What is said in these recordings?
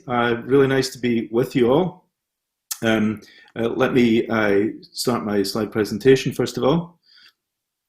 Really nice to be with you all. Let me start my slide presentation first of all,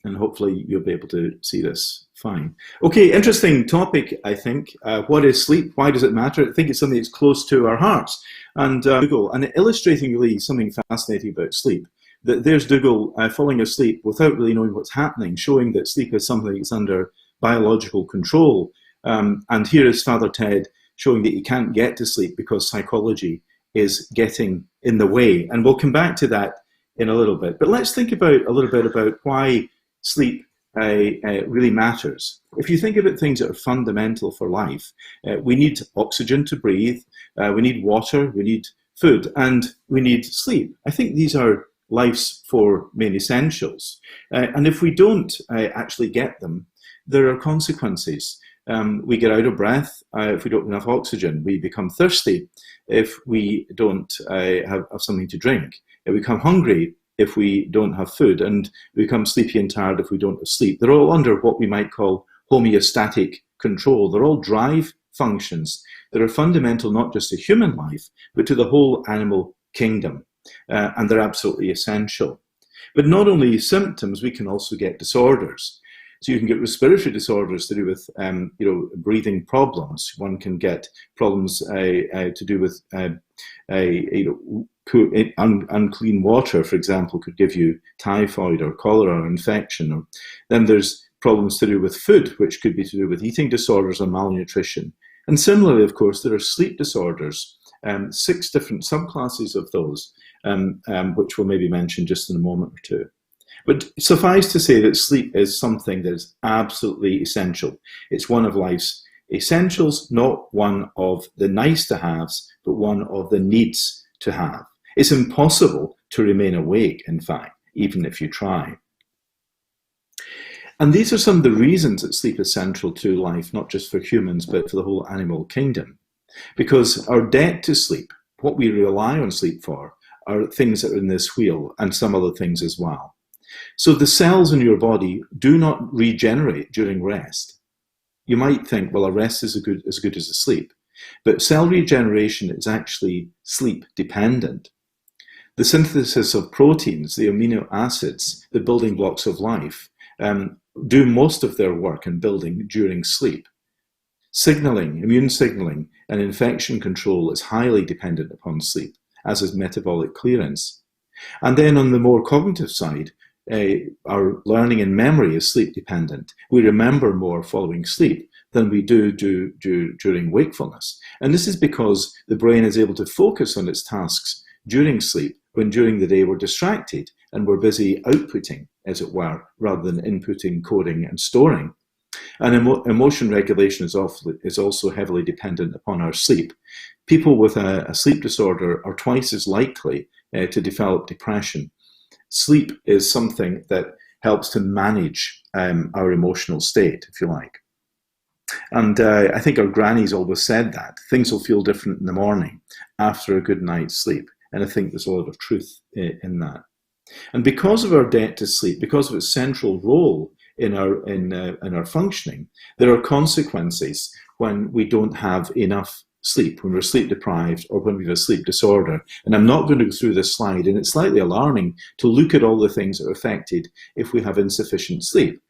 and hopefully you'll be able to see this fine. Okay, interesting topic, I think. What is sleep? Why does it matter? I think it's something that's close to our hearts. And Dougal, and illustrating really something fascinating about sleep. There's Dougal falling asleep without really knowing what's happening, showing that sleep is something that's under biological control. And here is Father Ted showing that he can't get to sleep because psychology is getting in the way. And we'll come back to that in a little bit. But let's think about a little bit about why sleep really matters. If you think about things that are fundamental for life, we need oxygen to breathe, we need water, we need food, and we need sleep. I think these are life's four main essentials. And if we don't actually get them, there are consequences. We get out of breath if we don't have enough oxygen. We become thirsty if we don't have something to drink. We become hungry if we don't have food, and we become sleepy and tired if we don't have sleep. They're all under what we might call homeostatic control. They're all drive functions that are fundamental not just to human life, but to the whole animal kingdom. And they're absolutely essential. But not only symptoms, we can also get disorders. So you can get respiratory disorders to do with, breathing problems. One can get problems to do with, unclean water, for example, could give you typhoid or cholera or infection. Then there's problems to do with food, which could be to do with eating disorders or malnutrition. And similarly, of course, there are sleep disorders, 6 different subclasses of those, which we'll maybe mention just in a moment or two. But suffice to say that sleep is something that is absolutely essential. It's one of life's essentials, not one of the nice to haves, but one of the needs to have. It's impossible to remain awake, in fact, even if you try. And these are some of the reasons that sleep is central to life, not just for humans, but for the whole animal kingdom. Because our debt to sleep, what we rely on sleep for, are things that are in this wheel and some other things as well. So the cells in your body do not regenerate during rest. You might think, well, a rest is as good as a sleep. But cell regeneration is actually sleep dependent. The synthesis of proteins, the amino acids, the building blocks of life, do most of their work in building during sleep. Signaling, immune signaling, and infection control is highly dependent upon sleep, as is metabolic clearance. And then on the more cognitive side, our learning and memory is sleep dependent. We remember more following sleep than we do during wakefulness. And this is because the brain is able to focus on its tasks during sleep, when during the day we're distracted and we're busy outputting, as it were, rather than inputting, coding, and storing. And emotion regulation is also heavily dependent upon our sleep. People with a sleep disorder are twice as likely to develop depression. Sleep is something that helps to manage our emotional state, if you like. And I think our grannies always said that. Things will feel different in the morning after a good night's sleep. And I think there's a lot of truth in that. And because of our debt to sleep, because of its central role in our functioning, there are consequences when we don't have enough sleep, when we're sleep deprived, or when we have a sleep disorder. And I'm not going to go through this slide, and it's slightly alarming to look at all the things that are affected if we have insufficient sleep.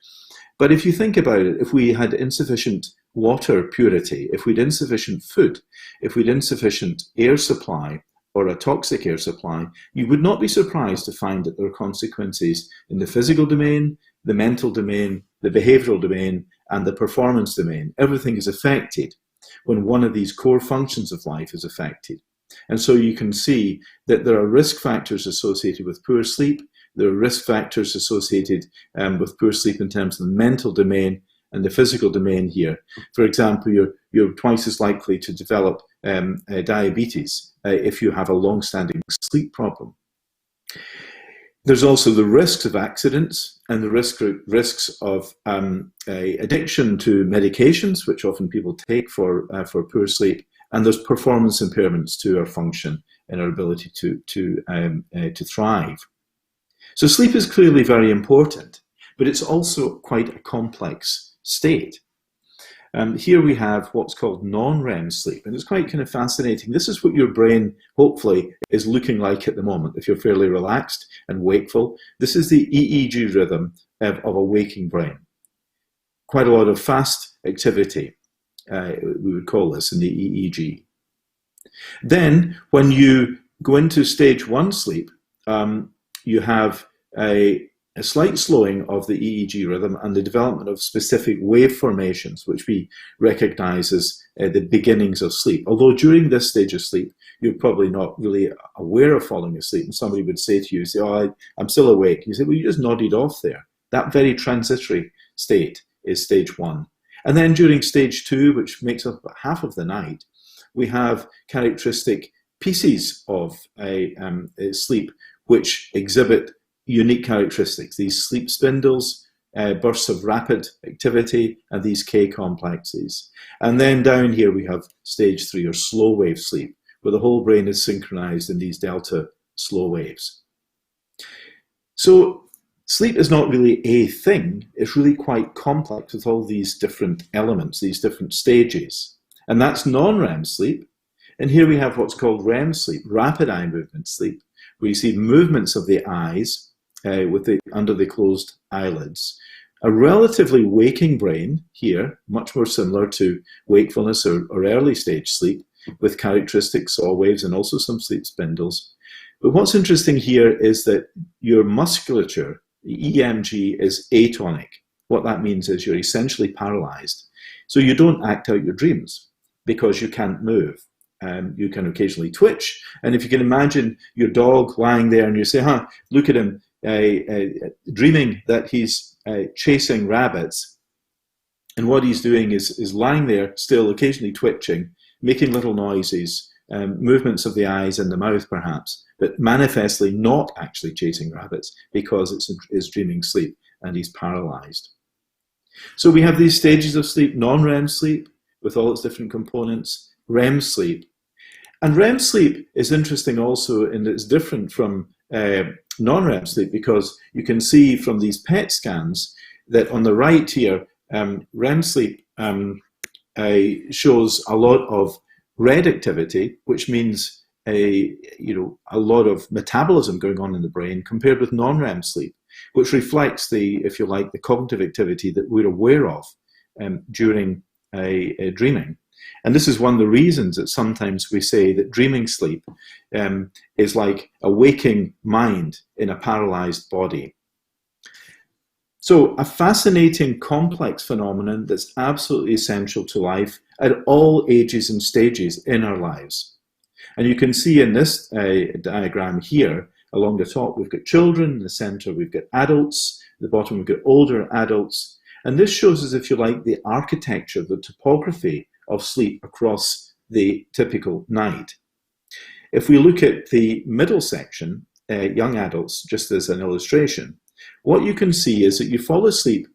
But if you think about it, if we had insufficient water purity, if we had insufficient food, if we had insufficient air supply, or a toxic air supply, you would not be surprised to find that there are consequences in the physical domain, the mental domain, the behavioral domain, and the performance domain. Everything is affected when one of these core functions of life is affected. And so you can see that there are risk factors associated with poor sleep. There are risk factors associated with poor sleep in terms of the mental domain and the physical domain here. For example, you're twice as likely to develop diabetes if you have a long-standing sleep problem. There's also the risks of accidents and the risks of addiction to medications, which often people take for poor sleep. And there's performance impairments to our function and our ability to thrive. So sleep is clearly very important, but it's also quite a complex state. Here we have what's called non-REM sleep, and it's quite kind of fascinating. This is what your brain, hopefully, is looking like at the moment. If you're fairly relaxed and wakeful, this is the EEG rhythm of a waking brain. Quite a lot of fast activity, we would call this in the EEG. Then, when you go into stage 1 sleep, you have a slight slowing of the EEG rhythm and the development of specific wave formations, which we recognize as the beginnings of sleep. Although during this stage of sleep, you're probably not really aware of falling asleep, and somebody would say to you, say, "Oh, I'm still awake." You say, "Well, you just nodded off there." That very transitory state is stage 1. And then during stage 2, which makes up about half of the night, we have characteristic pieces of a sleep which exhibit unique characteristics. These sleep spindles, bursts of rapid activity, and these K complexes. And then down here we have stage 3, or slow wave sleep, where the whole brain is synchronized in these delta slow waves. So sleep is not really a thing, it's really quite complex with all these different elements, these different stages. And that's non-REM sleep. And here we have what's called REM sleep, rapid eye movement sleep, where you see movements of the eyes under the closed eyelids. A relatively waking brain here, much more similar to wakefulness or early stage sleep, with characteristic saw waves and also some sleep spindles. But what's interesting here is that your musculature, the EMG, is atonic. What that means is you're essentially paralyzed. So you don't act out your dreams because you can't move. You can occasionally twitch. And if you can imagine your dog lying there and you say, look at him, dreaming that he's chasing rabbits. And what he's doing is lying there, still occasionally twitching, making little noises, movements of the eyes and the mouth perhaps, but manifestly not actually chasing rabbits because it's dreaming sleep and he's paralyzed. So we have these stages of sleep: non-REM sleep with all its different components, REM sleep. And REM sleep is interesting also in that it's different from non-REM sleep, because you can see from these PET scans that on the right here, REM sleep shows a lot of red activity, which means a lot of metabolism going on in the brain, compared with non-REM sleep, which reflects the cognitive activity that we're aware of during dreaming. And this is one of the reasons that sometimes we say that dreaming sleep is like a waking mind in a paralyzed body. So a fascinating, complex phenomenon that's absolutely essential to life at all ages and stages in our lives. And you can see in this diagram here, along the top, we've got children, in the center we've got adults, at the bottom we've got older adults. And this shows us, if you like, the architecture, the topography of sleep across the typical night. If we look at the middle section, young adults, just as an illustration, what you can see is that you fall asleep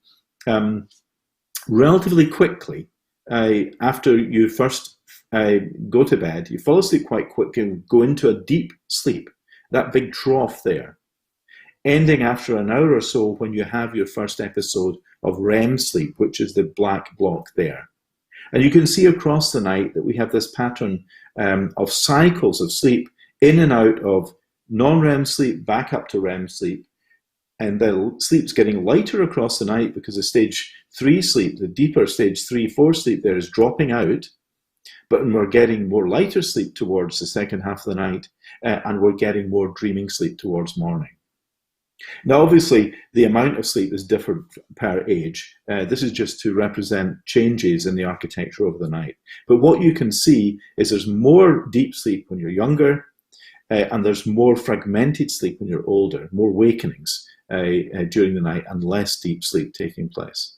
relatively quickly after you first go to bed. You fall asleep quite quickly and go into a deep sleep, that big trough there, ending after an hour or so when you have your first episode of REM sleep, which is the black block there. And you can see across the night that we have this pattern of cycles of sleep, in and out of non-REM sleep, back up to REM sleep. And the sleep's getting lighter across the night because the stage 3 sleep, the deeper stage 3, 4 sleep there, is dropping out. But we're getting more lighter sleep towards the second half of the night, and we're getting more dreaming sleep towards morning. Now, obviously, the amount of sleep is different per age. This is just to represent changes in the architecture over the night. But what you can see is there's more deep sleep when you're younger, and there's more fragmented sleep when you're older, more wakenings during the night, and less deep sleep taking place.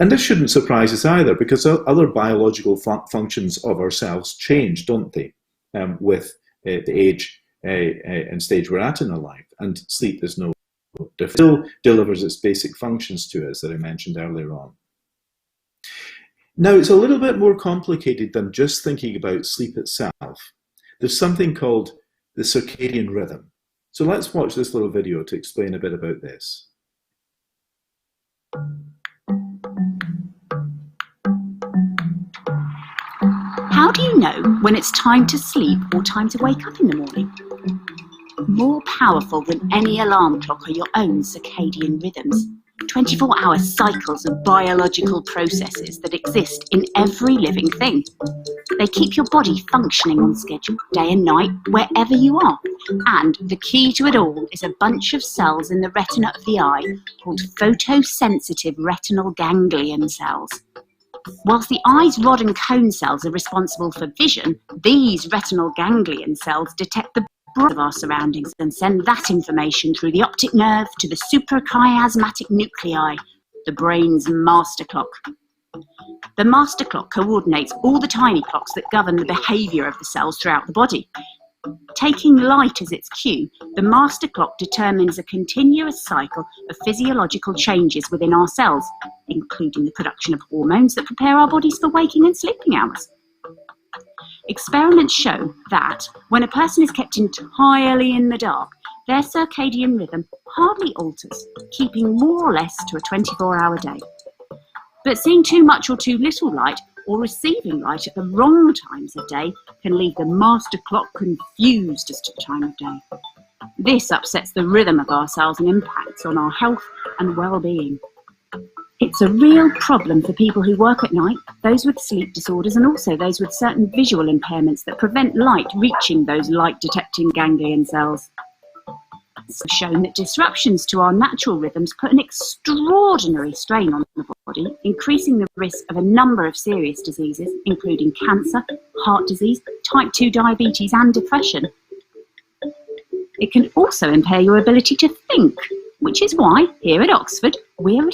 And this shouldn't surprise us either, because other biological functions of ourselves change, don't they, with the age and stage we're at in our life, and sleep is no different. It still delivers its basic functions to us that I mentioned earlier on. Now, it's a little bit more complicated than just thinking about sleep itself. There's something called the circadian rhythm. So let's watch this little video to explain a bit about this. do you know when it's time to sleep or time to wake up in the morning? More powerful than any alarm clock are your own circadian rhythms, 24-hour cycles of biological processes that exist in every living thing. They keep your body functioning on schedule, day and night, wherever you are. And the key to it all is a bunch of cells in the retina of the eye called photosensitive retinal ganglion cells. Whilst the eye's rod and cone cells are responsible for vision, these retinal ganglion cells detect the breadth of our surroundings and send that information through the optic nerve to the suprachiasmatic nuclei, the brain's master clock. The master clock coordinates all the tiny clocks that govern the behaviour of the cells throughout the body. Taking light as its cue, the master clock determines a continuous cycle of physiological changes within our cells, including the production of hormones that prepare our bodies for waking and sleeping hours. Experiments show that when a person is kept entirely in the dark, their circadian rhythm hardly alters, keeping more or less to a 24-hour day. But seeing too much or too little light, or receiving light at the wrong times of day, can leave the master clock confused as to the time of day. This upsets the rhythm of our cells and impacts on our health and well-being. It's a real problem for people who work at night, those with sleep disorders, and also those with certain visual impairments that prevent light reaching those light-detecting ganglion cells. It's shown that disruptions to our natural rhythms put an extraordinary strain on the body, increasing the risk of a number of serious diseases, including cancer, heart disease, type 2 diabetes, and depression. It can also impair your ability to think, which is why, here at Oxford, we're...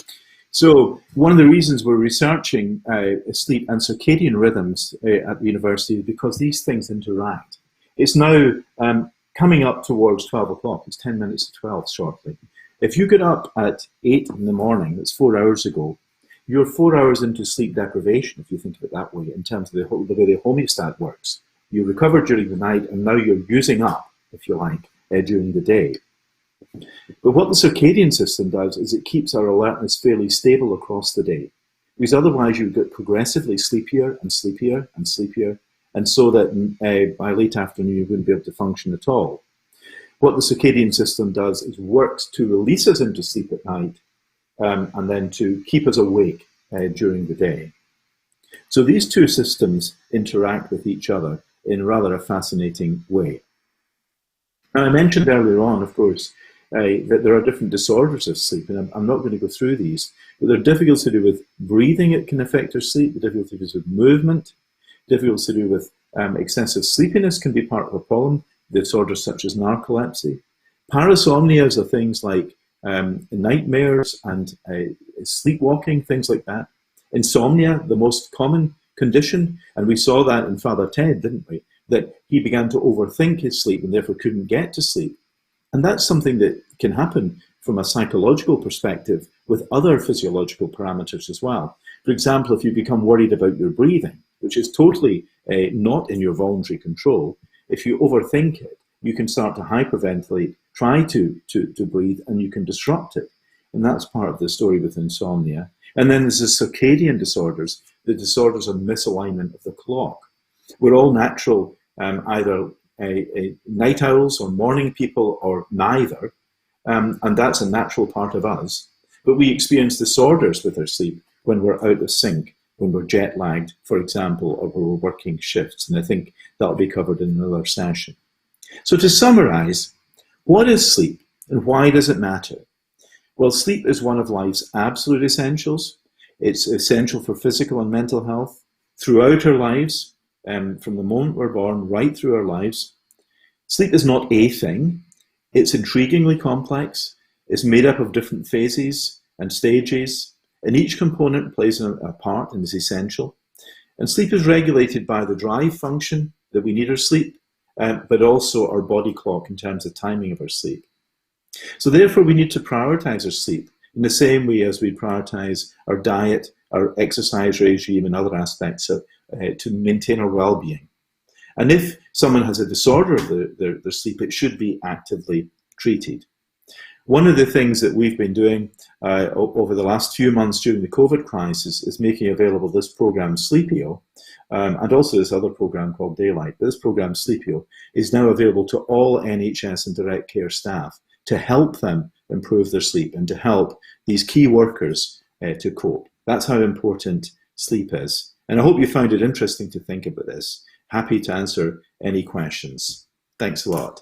So one of the reasons we're researching sleep and circadian rhythms at the university is because these things interact. It's now coming up towards 12 o'clock. It's 10 minutes to 12 shortly. If you get up at 8 in the morning, that's 4 hours ago, you're 4 hours into sleep deprivation, if you think of it that way, in terms of the way the homeostat works. You recover during the night, and now you're using up, if you like, during the day. But what the circadian system does is it keeps our alertness fairly stable across the day, because otherwise you get progressively sleepier and sleepier and sleepier, and so that by late afternoon you wouldn't be able to function at all. What the circadian system does is works to release us into sleep at night and then to keep us awake during the day. So these two systems interact with each other in rather a fascinating way. Now, I mentioned earlier on, of course, that there are different disorders of sleep, and I'm not going to go through these, but there are difficulties to do with breathing that can affect our sleep, the difficulties with movement, difficulties to do with excessive sleepiness can be part of a problem, disorders such as narcolepsy. Parasomnias are things like nightmares and sleepwalking, things like that. Insomnia, the most common condition, and we saw that in Father Ted, didn't we? That he began to overthink his sleep and therefore couldn't get to sleep. And that's something that can happen from a psychological perspective with other physiological parameters as well. For example, if you become worried about your breathing, which is totally not in your voluntary control, if you overthink it, you can start to hyperventilate, try to breathe, and you can disrupt it. And that's part of the story with insomnia. And then there's the circadian disorders, the disorders of misalignment of the clock. We're all natural, either night owls or morning people or neither, and that's a natural part of us. But we experience disorders with our sleep when we're out of sync, when we're jet lagged, for example, or when we're working shifts. And I think that'll be covered in another session. So to summarize, what is sleep and why does it matter? Well, sleep is one of life's absolute essentials. It's essential for physical and mental health throughout our lives, from the moment we're born right through our lives. Sleep is not a thing. It's intriguingly complex. It's made up of different phases and stages, and each component plays a part and is essential. And sleep is regulated by the drive function that we need our sleep, but also our body clock in terms of timing of our sleep. So therefore, we need to prioritize our sleep in the same way as we prioritize our diet, our exercise regime, and other aspects to maintain our well-being. And if someone has a disorder of their sleep, it should be actively treated. One of the things that we've been doing over the last few months during the COVID crisis is making available this program Sleepio, and also this other program called Daylight. This program Sleepio is now available to all NHS and direct care staff to help them improve their sleep and to help these key workers to cope. That's how important sleep is. And I hope you found it interesting to think about this. Happy to answer any questions. Thanks a lot.